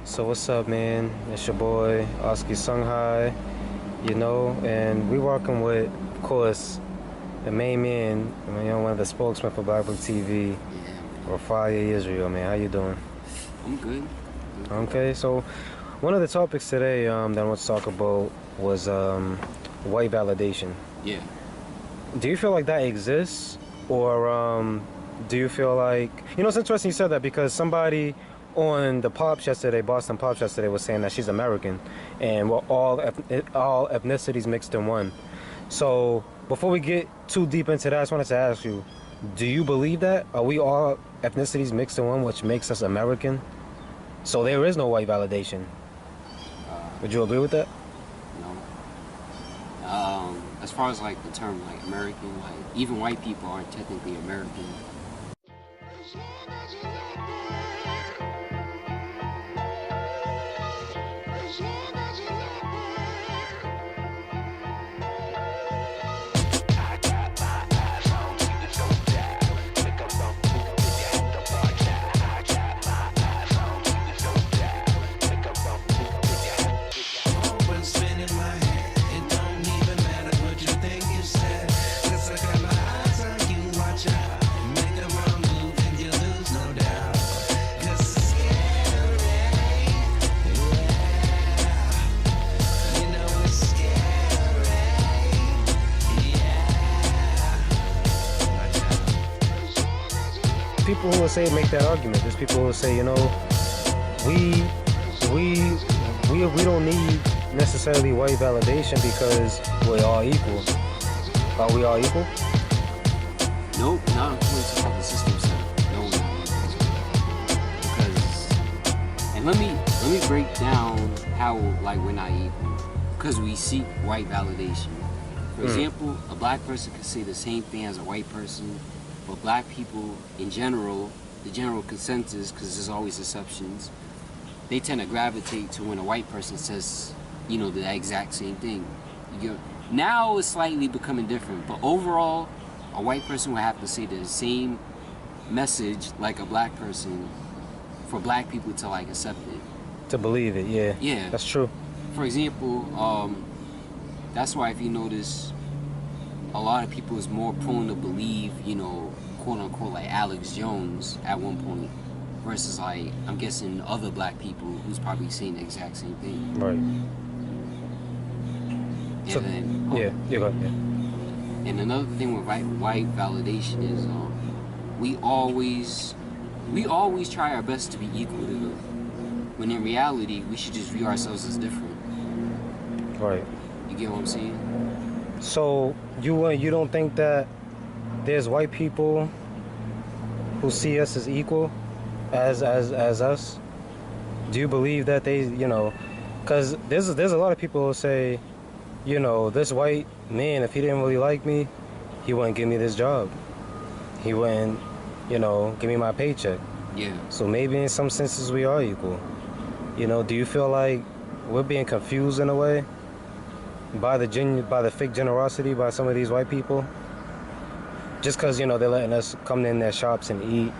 So what's up, man? It's your boy Oski Sunghai, and we working with, of course, the main man, one of the spokesmen for BLACKBOOKT.TV, Yeah, REPHAIAH Yisrael, man. How you doing? I'm good. Okay, so one of the topics today that I want to talk about was white validation. Yeah. Do you feel like that exists, or do you feel like it's interesting you said that because somebody on the Pops yesterday, Boston Pops yesterday, was saying that she's American, and we're all ethnicities mixed in one. So before we get too deep into that, I just wanted to ask you: do you believe that? Are we all ethnicities mixed in one, which makes us American? So there is no white validation. Would you agree with that? No. As far as like the term like American, like even white people aren't technically American. People who will say make that argument. There's people who will say, we don't need necessarily white validation because we're all equal. Are we all equal? Nope, not according to how the system set up. No, we're not equal. Because, and let me break down how like we're not equal. Because we seek white validation. For example, a black person could say the same thing as a white person. But black people in general, the general consensus, because there's always exceptions, they tend to gravitate to when a white person says, the exact same thing. Now it's slightly becoming different, but overall, a white person would have to say the same message like a black person for black people to like accept it. To believe it, yeah. Yeah. That's true. For example, that's why if you notice, a lot of people is more prone to believe, quote unquote, like Alex Jones at one point, versus like, I'm guessing other black people who's probably saying the exact same thing. Right. And So, then, yeah, go ahead. And another thing with white validation is we always try our best to be equal to them, when in reality, we should just view ourselves as different. Right. You get what I'm saying? So you don't think that there's white people who see us as equal as us? Do you believe that they, because there's a lot of people who say, this white man, if he didn't really like me, he wouldn't give me this job. He wouldn't, give me my paycheck. Yeah. So maybe in some senses we are equal. Do you feel like we're being confused in a way by the fake generosity by some of these white people? Just because, they're letting us come in their shops and eat,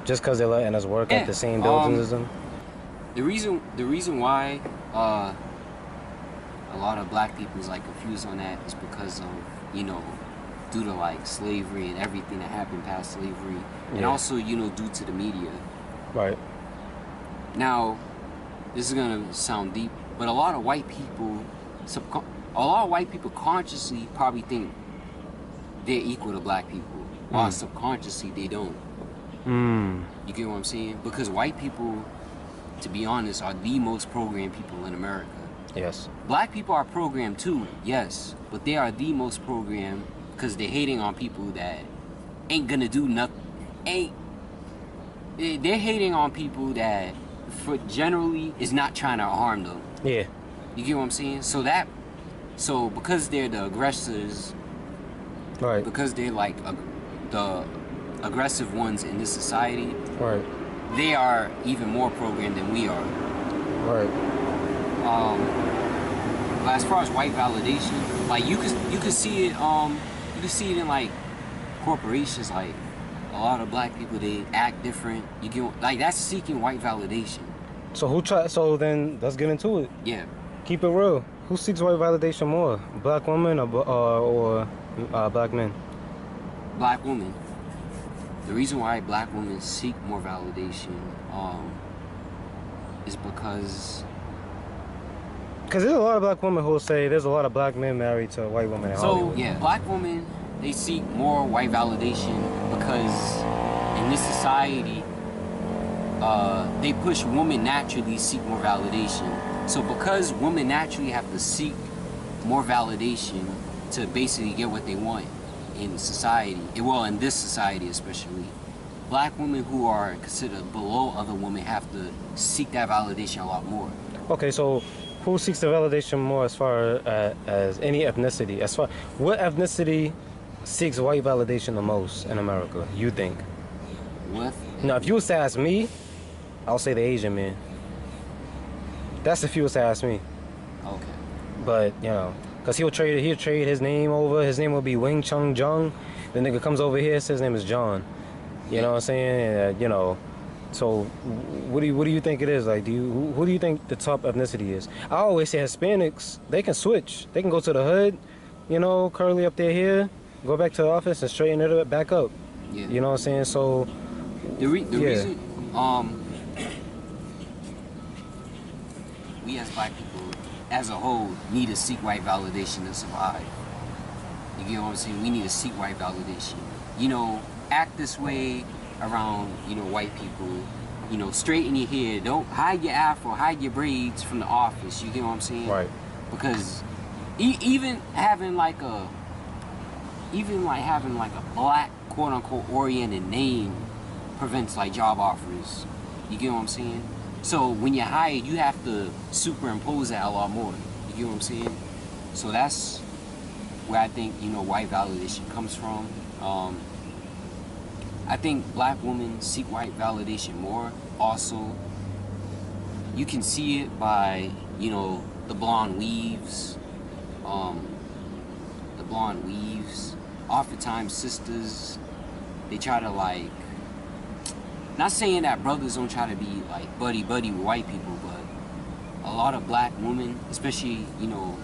just because they're letting us work at the same buildings as them? The reason why a lot of black people is like confused on that is because of, due to like slavery and everything that happened past slavery, and also, due to the media. Right. Now, this is gonna sound deep, but a lot of white people consciously probably think they're equal to black people, while subconsciously they don't. You get what I'm saying? Because white people, to be honest, are the most programmed people in America. Yes. Black people are programmed too, yes, but they are the most programmed because they're hating on people that ain't gonna do nothing. They're hating on people that generally is not trying to harm them. Yeah. You get what I'm saying? So because they're the aggressors, Right. because they're like the aggressive ones in this society, Right. they are even more programmed than we are. Right. But as far as white validation, like you could see it in like corporations, like a lot of black people, they act different. You get, like, that's seeking white validation. So who try? So then let's get into it. Yeah. Keep it real. Who seeks white validation more, black women or black men? Black women. The reason why black women seek more validation is because there's a lot of black women who will say there's a lot of black men married to white women in Hollywood. yeah, black women, they seek more white validation because in this society, they push women naturally seek more validation. So because women naturally have to seek more validation to basically get what they want in society, well, in this society especially, black women who are considered below other women have to seek that validation a lot more. Okay, so who seeks the validation more as far as any ethnicity? What ethnicity seeks white validation the most in America, you think? What? Now, if you was to ask me, I'll say the Asian man. That's if you was to ask me. Okay. But, you know, because he'll trade his name over. His name will be Wing Chung Jung. The nigga comes over here, says his name is John. You know what I'm saying? And, you know, so what do you think it is? Like, who do you think the top ethnicity is? I always say Hispanics, they can switch. They can go to the hood, you know, curly up their hair, go back to the office and straighten it back up. Yeah. You know what I'm saying? So the reason we as black people as a whole need to seek white validation to survive. You get what I'm saying? We need to seek white validation. You know, act this way around, you know, white people. You know, straighten your hair. Don't hide your afro, hide your braids from the office. You get what I'm saying? right. Because even having like a black quote unquote oriented name prevents like job offers. You get what I'm saying? So when you're hired, you have to superimpose that a lot more. You get what I'm saying? So that's where I think, you know, white validation comes from. I think black women seek white validation more. Also, you can see it by, you know, the blonde weaves. Oftentimes sisters, they try to like, not saying that brothers don't try to be like buddy with white people, but a lot of black women, especially, you know,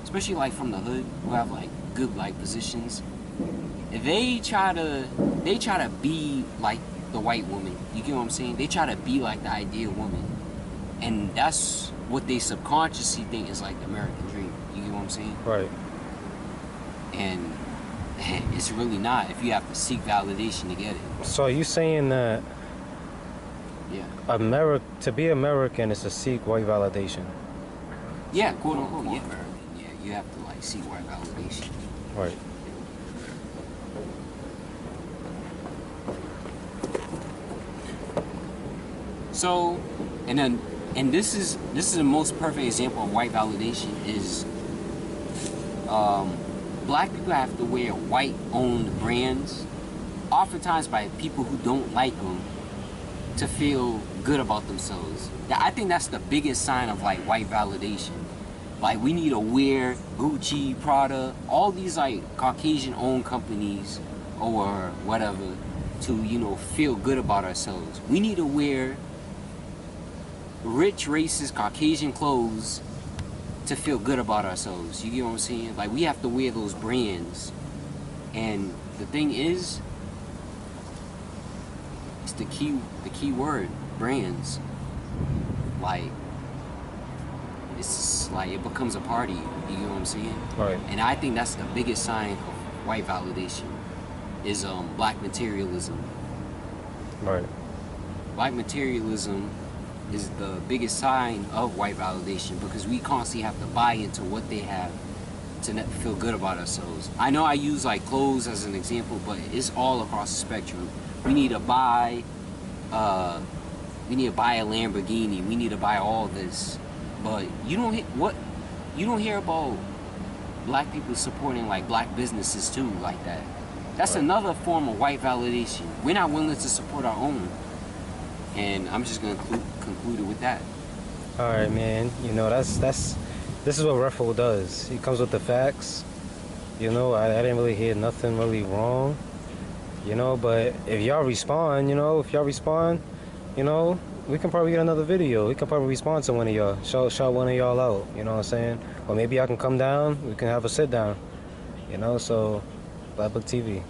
especially like from the hood, who have like good like positions, they try to be like the white woman. You get what I'm saying? They try to be like the ideal woman, and that's what they subconsciously think is like the American dream. You get what I'm saying? Right. And it's really not if you have to seek validation to get it. So are you saying that Yeah. to be American is to seek white validation? Yeah, quote unquote, yeah. Yeah, you have to like seek white validation. Right. So, and this is the most perfect example of white validation is black people have to wear white-owned brands, oftentimes by people who don't like them, to feel good about themselves. I think that's the biggest sign of like white validation. Like we need to wear Gucci, Prada, all these like Caucasian-owned companies or whatever to, you know, feel good about ourselves. We need to wear rich, racist, Caucasian clothes to feel good about ourselves. You get what I'm saying? Like we have to wear those brands. And the thing is, it's the key word, brands. Like it's like it becomes a party. You get what I'm saying? Right. And I think that's the biggest sign of white validation is black materialism. Right. Black materialism is the biggest sign of white validation because we constantly have to buy into what they have to feel good about ourselves. I know I use like clothes as an example, but it's all across the spectrum. We need to buy a Lamborghini. We need to buy all this, but you don't hear about black people supporting like black businesses too, like that. That's right. Another form of white validation. We're not willing to support our own. And I'm just gonna conclude it with that. All right, man. You know, this is what REPHAIAH does. He comes with the facts. You know, I didn't really hear nothing really wrong. You know, but if y'all respond, you know, we can probably get another video. We can probably respond to one of y'all. Shout one of y'all out. You know what I'm saying? Or maybe I can come down. We can have a sit down. You know, so BLACKBOOKT.TV.